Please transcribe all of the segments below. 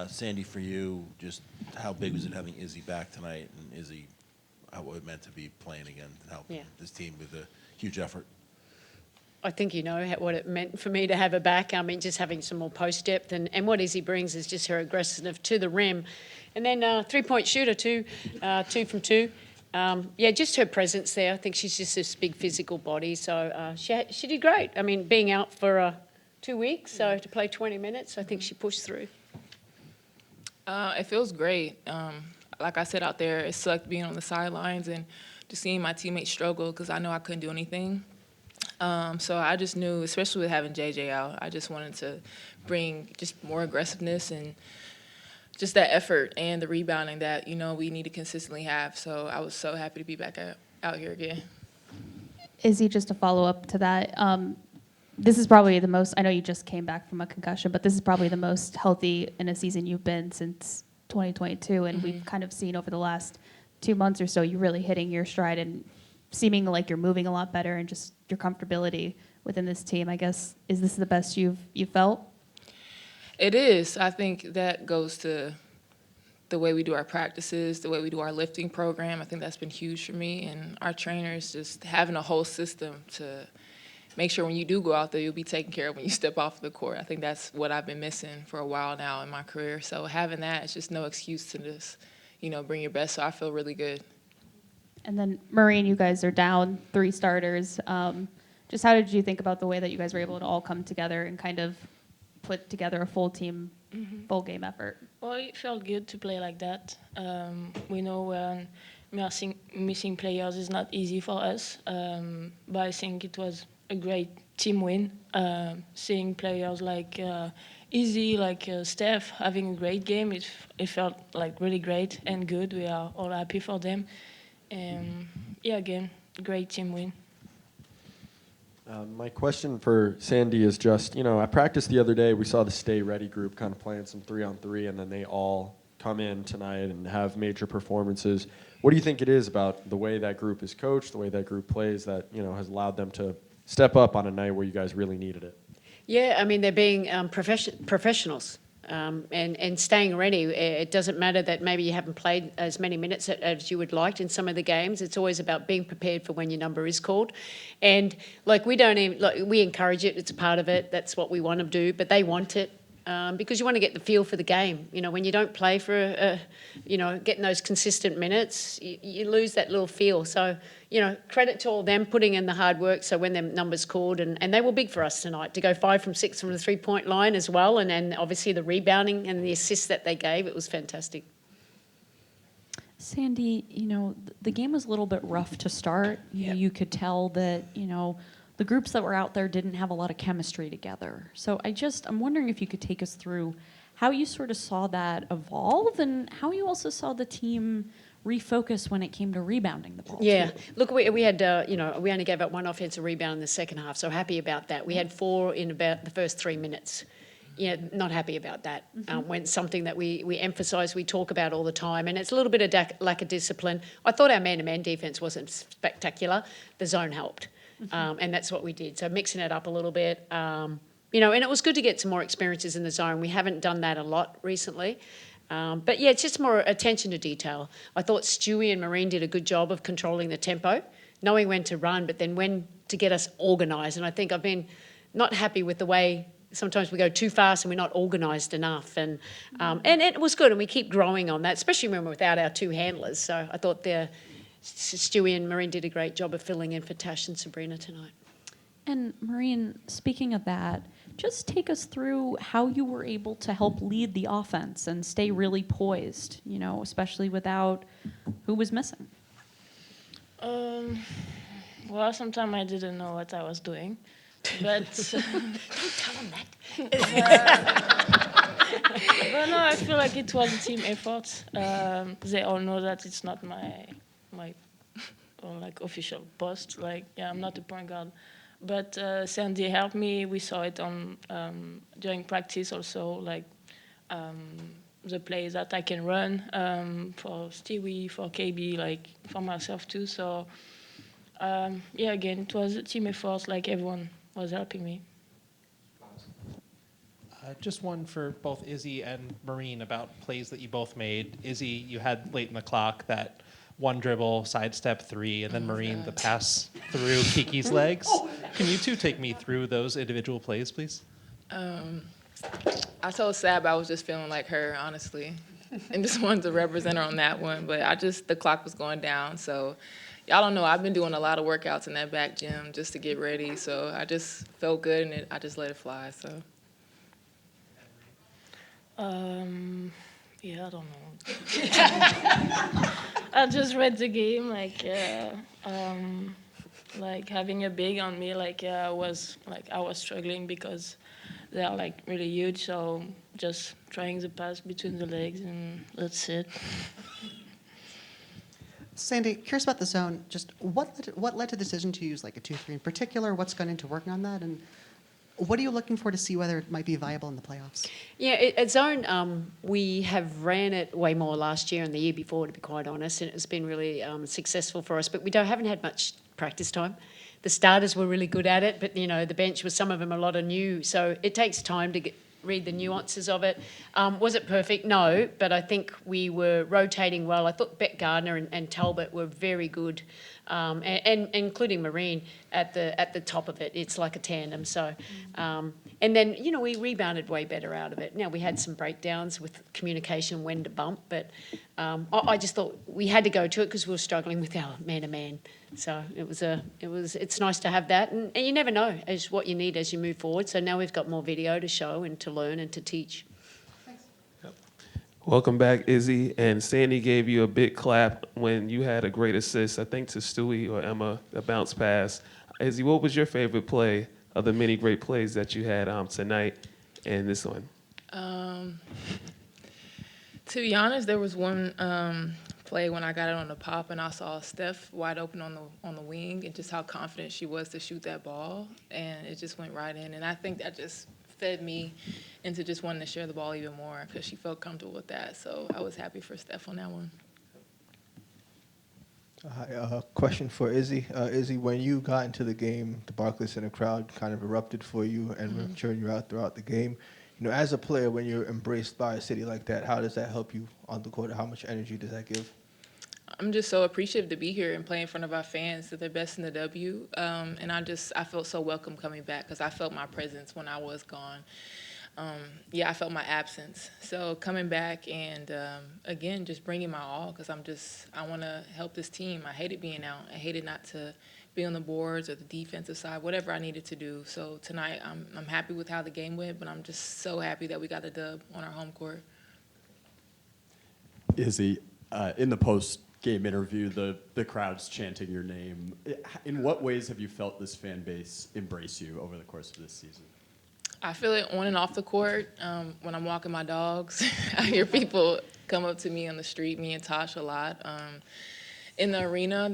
Sandy, for you, just how big was it having Izzy back tonight, and Izzy, how it meant to be playing again and helping this team with a huge effort? I think you know what it meant for me to have her back. I mean, just having some more post depth, and what Izzy brings is just her aggressiveness to the rim, and then 3-point shooter too, 2 from 2. Just her presence there. I think she's just this big physical body, so she did great. I mean, being out for 2 weeks, so to play 20 minutes, I think she pushed through. It feels great. Like I said out there, it sucked being on the sidelines and just seeing my teammates struggle because I know I couldn't do anything. So I just knew, especially with having JJ out, I just wanted to bring just more aggressiveness and just that effort and the rebounding that, we need to consistently have. So I was so happy to be back out here again. Izzy, just to follow up to that, this is probably the most, I know you just came back from a concussion, but this is probably the most healthy in a season you've been since 2022, and we've kind of seen over the last 2 months or so you really hitting your stride and seeming like you're moving a lot better and just your comfortability within this team. I guess, is this the best you've felt? It is. I think that goes to the way we do our practices, the way we do our lifting program. I think that's been huge for me, and our trainers just having a whole system to make sure when you do go out there, you'll be taken care of when you step off the court. I think that's what I've been missing for a while now in my career. So having that, it's just no excuse to just, bring your best. So I feel really good. And then, Marine, you guys are down 3 starters. Just how did you think about the way that you guys were able to all come together and kind of put together a full team, full game effort? Well, it felt good to play like that. We know when missing players is not easy for us, but I think it was a great team win. Seeing players like Izzy, like Steph having a great game, it felt like really great and good. We are all happy for them. Again, great team win. My question for Sandy is just, at practice the other day, we saw the Stay Ready group kind of playing some 3-on-3, and then they all come in tonight and have major performances. What do you think it is about the way that group is coached, the way that group plays that, has allowed them to step up on a night where you guys really needed it? Yeah, I mean, they're being professionals. And staying ready. It doesn't matter that maybe you haven't played as many minutes as you would like in some of the games. It's always about being prepared for when your number is called. And we encourage it. It's a part of it. That's what we want to do. But they want it because you want to get the feel for the game. When you don't play for getting those consistent minutes, you lose that little feel. So credit to all them putting in the hard work. So when their numbers called, and they were big for us tonight to go 5 from 6 from the 3-point line as well, and then obviously the rebounding and the assists that they gave, it was fantastic. Sandy, the game was a little bit rough to start. You could tell that the groups that were out there didn't have a lot of chemistry together. So I'm wondering if you could take us through how you sort of saw that evolve and how you also saw the team refocus when it came to rebounding the ball. Yeah, too. look, we had, we only gave up 1 offensive rebound in the second half, so happy about that. We had 4 in about the first 3 minutes. Not happy about that. When something that we emphasise, we talk about all the time, and it's a little bit of lack of discipline. I thought our man-to-man defence wasn't spectacular. The zone helped, and that's what we did. So mixing it up a little bit, and it was good to get some more experiences in the zone. We haven't done that a lot recently. But it's just more attention to detail. I thought Stewie and Marine did a good job of controlling the tempo, knowing when to run, but then when to get us organised. And I think I've been not happy with the way sometimes we go too fast and we're not organised enough. And it was good, and we keep growing on that, especially when we're without our 2 handlers. So I thought Stewie and Marine did a great job of filling in for Tash and Sabrina tonight. And Marine, speaking of that, just take us through how you were able to help lead the offense and stay really poised, especially without who was missing. Well, sometimes I didn't know what I was doing, but Don't tell them that. but no, I feel like it was a team effort. They all know that it's not my official post. I'm not a point guard. But Sandy helped me. We saw it on during practice also, the plays that I can run for Stewie, for KB, for myself too. So again, it was a team effort. Everyone was helping me. Just one for both Izzy and Marine about plays that you both made. Izzy, you had late in the clock that one dribble, sidestep three, and then Marine, the pass through Kiki's legs. Can you two take me through those individual plays, please? I told Sab I was just feeling like her, honestly, and just wanted to represent her on that one. But the clock was going down, so y'all don't know. I've been doing a lot of workouts in that back gym just to get ready. So I just felt good, and I just let it fly. So. Yeah, I don't know. I just read the game, like having a big on me, I was struggling because they are like really huge, so just trying the pass between the legs, and that's it. Sandy, curious about the zone. Just what led to the decision to use like a 2-3 in particular? What's gone into working on that, and what are you looking for to see whether it might be viable in the playoffs? Yeah, at zone, we have ran it way more last year and the year before, to be quite honest, and it's been really successful for us. But we haven't had much practice time. The starters were really good at it, but the bench was some of them a lot of new, so it takes time to read the nuances of it. Was it perfect? No, but I think we were rotating well. I thought Beck Gardner and Talbot were very good, and including Marine at the top of it. It's like a tandem. So, and then we rebounded way better out of it. Now we had some breakdowns with communication, when to bump, but I just thought we had to go to it because we were struggling with our man-to-man. So it's nice to have that, and you never know as what you need as you move forward. So now we've got more video to show and to learn and to teach. Welcome back, Izzy. And Sandy gave you a big clap when you had a great assist, I think to Stewie or Emma, a bounce pass. Izzy, what was your favorite play of the many great plays that you had tonight and this one? To be honest, there was one play when I got it on the pop and I saw Steph wide open on the wing and just how confident she was to shoot that ball, and it just went right in. And I think that just fed me into just wanting to share the ball even more because she felt comfortable with that. So I was happy for Steph on that one. Hi, question for Izzy. Izzy, when you got into the game, the Barclays Center crowd kind of erupted for you and were cheering you out throughout the game. As a player, when you're embraced by a city like that, how does that help you on the court? How much energy does that give? I'm just so appreciative to be here and play in front of our fans. They're the best in the W. And I felt so welcome coming back because I felt my presence when I was gone. I felt my absence. So coming back and, again, just bringing my all because I want to help this team. I hated being out. I hated not to be on the boards or the defensive side, whatever I needed to do. So tonight I'm happy with how the game went, but I'm just so happy that we got a dub on our home court. Izzy, in the post-game interview, the crowd's chanting your name. In what ways have you felt this fan base embrace you over the course of this season? I feel it on and off the court. When I'm walking my dogs, I hear people come up to me on the street, me and Tosh a lot. In the arena,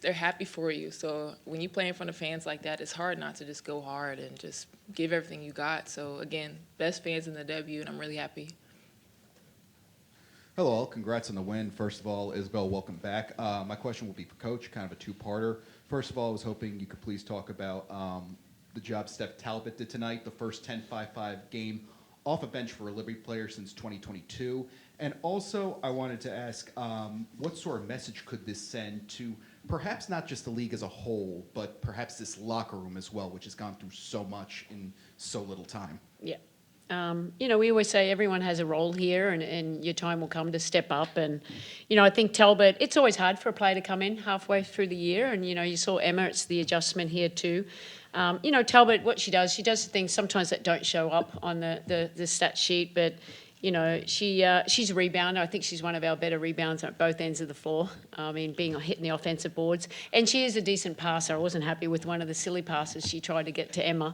they're happy for you. So when you play in front of fans like that, it's hard not to just go hard and just give everything you got. So again, best fans in the W, and I'm really happy. Hello all, congrats on the win. First of all, Isabelle, welcome back. My question will be for Coach, kind of a two-parter. First of all, I was hoping you could please talk about the job Steph Talbot did tonight, the first 10-5-5 game off a bench for a Liberty player since 2022. And also, I wanted to ask, what sort of message could this send to perhaps not just the league as a whole, but perhaps this locker room as well, which has gone through so much in so little time? Yeah. We always say everyone has a role here and your time will come to step up. And, I think Talbot, it's always hard for a player to come in halfway through the year. And, you saw Emma, it's the adjustment here too. Talbot, what she does things sometimes that don't show up on the stat sheet, but she's a rebounder. I think she's one of our better rebounds at both ends of the floor. Being hitting the offensive boards. And she is a decent passer. I wasn't happy with one of the silly passes she tried to get to Emma.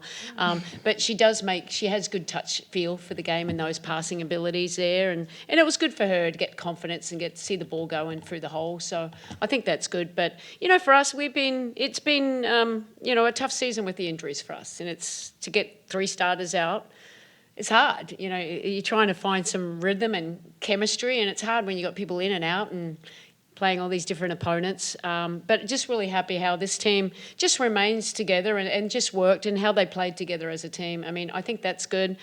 But she has good touch feel for the game and those passing abilities there. And it was good for her to get confidence and get to see the ball going through the hole. So I think that's good. But, for us, it's been a tough season with the injuries for us. And it's to get 3 starters out. It's hard, you're trying to find some rhythm and chemistry, and it's hard when you've got people in and out and playing all these different opponents. But just really happy how this team just remains together and just worked, and how they played together as a team. I mean, I think that's good.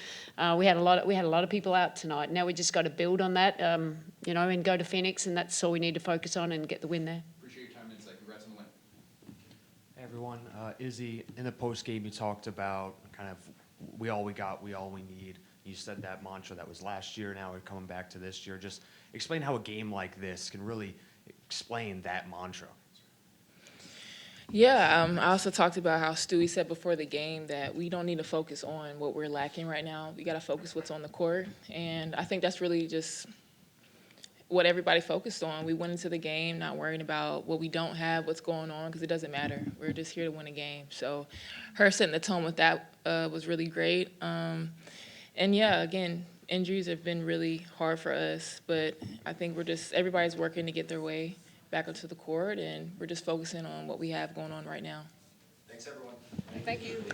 We had a lot of people out tonight. Now we just got to build on that, and go to Phoenix, and that's all we need to focus on and get the win there. Appreciate your time and insight. Congrats on the win. Hey everyone, Izzy, in the post game you talked about kind of we all we got, we all we need. You said that mantra that was last year, now we're coming back to this year. Just explain how a game like this can really explain that mantra. Yeah, I also talked about how Stewie said before the game that we don't need to focus on what we're lacking right now. We got to focus what's on the court, and I think that's really just what everybody focused on. We went into the game not worrying about what we don't have, what's going on, because it doesn't matter. We're just here to win a game. So her setting the tone with that was really great. And yeah, again, injuries have been really hard for us, but I think everybody's working to get their way back onto the court, and we're just focusing on what we have going on right now. Thanks, everyone. Thank you.